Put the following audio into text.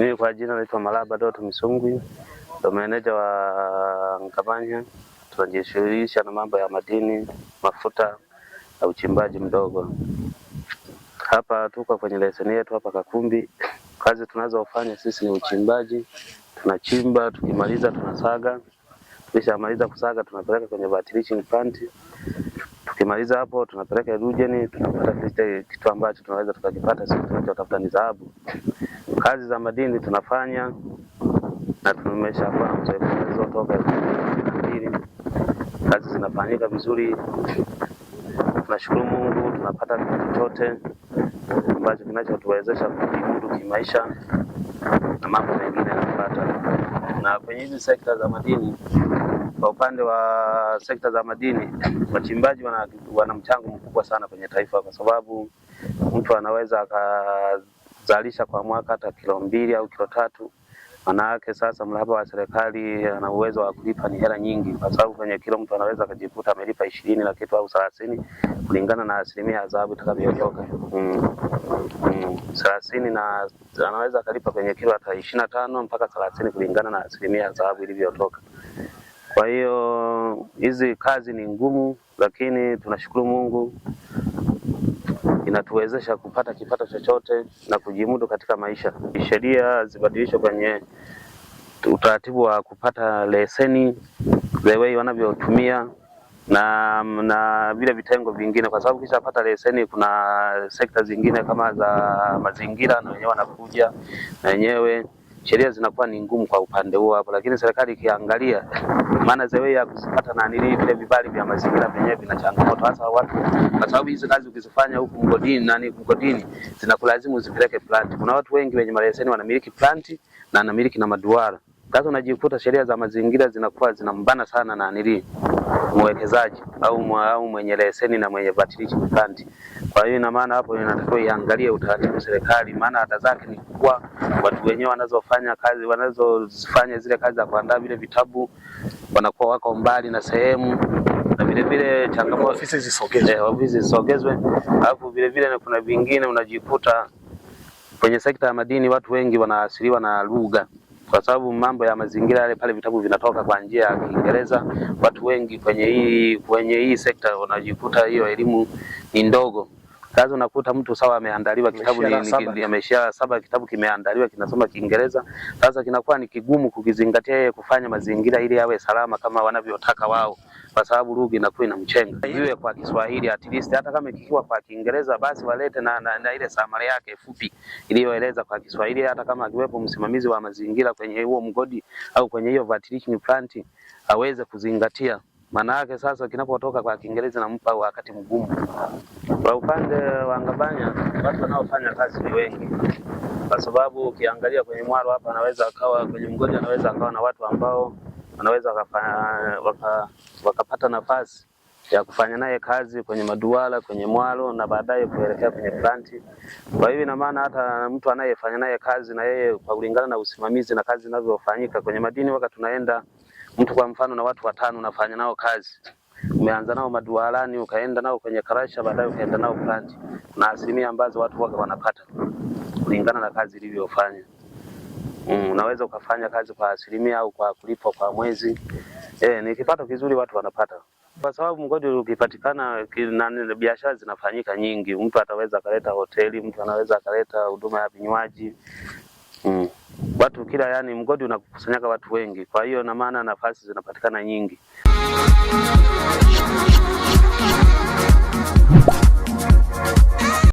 Mimi kwa jina naitwa Malaba Doto Misungwi, ndo meneja wa Ngabanya. Tunajishughulisha na mambo ya madini, mafuta na uchimbaji mdogo. Hapa tuko kwenye leseni yetu hapa Kakumbi. Kazi tunazofanya sisi ni uchimbaji. Tunachimba, tukimaliza tunasaga. Tukishamaliza kusaga tunapeleka kwenye battery plant. Tukimaliza hapo tunapeleka hydrogen, tunapata kitu ambacho tunaweza tukakipata sisi tunachotafuta ni dhahabu. Kazi za madini tunafanya na tumeshakuwa mzoefu toka 2000. Kazi zinafanyika vizuri. Tunashukuru Mungu, tunapata kitu chote ambacho kinachotuwezesha kujimudu kimaisha na mambo mengine yanapata. Na kwenye hizi sekta za madini, kwa upande wa sekta za madini, wachimbaji wana mchango mkubwa sana kwenye taifa, kwa sababu mtu anaweza akazalisha kwa mwaka hata kilo 2 au kilo 3. Manake sasa mraba wa serikali ana uwezo wa kulipa ni hela nyingi, kwa sababu kwenye kilo mtu anaweza akajikuta amelipa 20 na kitu au 30 kulingana na asilimia ya dhahabu itakavyotoka. 30 na anaweza akalipa kwenye kilo hata 25 mpaka 30 kulingana na asilimia ya dhahabu ilivyotoka. Kwa hiyo hizi kazi ni ngumu, lakini tunashukuru Mungu inatuwezesha kupata kipato chochote na kujimudu katika maisha. Sheria zibadilishwe kwenye utaratibu wa kupata leseni, the way wanavyotumia na vile vitengo vingine, kwa sababu kisha pata leseni kuna sekta zingine kama za mazingira na wenyewe wanakuja na wenyewe sheria zinakuwa ni ngumu kwa upande huo hapo, lakini serikali ikiangalia, maana zewe ya kupata vile vibali vya mazingira vyenyewe vina changamoto hasa watu, kwa sababu hizo kazi ukizifanya huku mgodini zinakulazimu uzipeleke plant. Kuna watu wengi wenye maleseni wanamiliki plant na anamiliki na maduara. Sasa unajikuta sheria za mazingira zinakuwa zinambana sana na mwekezaji au mwenye leseni na mwenye battery plant. Kwa hiyo ina maana hapo inatakiwa iangalie utaratibu serikali, maana hata zake ni kubwa. Watu wenyewe wanazofanya zile kazi za kuandaa vile vitabu wanakuwa wako mbali na sehemu, na vile changamoto ofisi zisogezwe. Alafu vile kuna vingine unajikuta kwenye sekta ya madini watu wengi wanaasiliwa na lugha, kwa sababu mambo ya mazingira yale pale vitabu vinatoka kwa njia ya Kiingereza. Watu wengi kwenye hii sekta wanajikuta hiyo elimu ni ndogo. Sasa unakuta mtu sawa ameandaliwa kitabu amesha 7 kitabu kimeandaliwa kinasoma Kiingereza. Sasa kinakuwa ni kigumu kukizingatia yeye kufanya mazingira ili yawe salama kama wanavyotaka wao, kwa sababu lugha inakuwa inamchenga. Iwe kwa Kiswahili at least, hata kama kikiwa kwa Kiingereza basi walete na ile samari yake fupi iliyoeleza kwa Kiswahili, hata kama akiwepo msimamizi wa mazingira kwenye huo mgodi au kwenye hiyo battery plant aweze kuzingatia. Maana yake sasa kinapotoka kwa Kiingereza nampa wakati mgumu. Kwa upande wa Ngabanya watu wanaofanya kazi ni wengi, kwa sababu ukiangalia kwenye mwaro hapa anaweza akawa kwenye mgodi anaweza akawa na watu ambao wanaweza wakapata nafasi ya kufanya naye kazi kwenye maduala, kwenye mwaro na baadaye kuelekea kwenye plant. Kwa hiyo ina maana hata mtu anayefanya naye kazi na yeye kwa kulingana na usimamizi na kazi zinavyofanyika kwenye madini, wakati tunaenda mtu kwa mfano na watu 5 unafanya nao kazi, umeanza nao madualani ukaenda nao kwenye karasha baadaye ukaenda nao plant, na asilimia ambazo watu wake wanapata kulingana na kazi ilivyofanya. Unaweza ukafanya kazi kwa asilimia au kwa kulipwa kwa mwezi. Ni kipato kizuri watu wanapata, kwa sababu mgodi ukipatikana na biashara zinafanyika nyingi. Mtu ataweza kaleta hoteli, mtu anaweza kaleta huduma ya vinywaji. Watu kila mgodi unakusanyaka watu wengi, kwa hiyo na maana nafasi zinapatikana nyingi.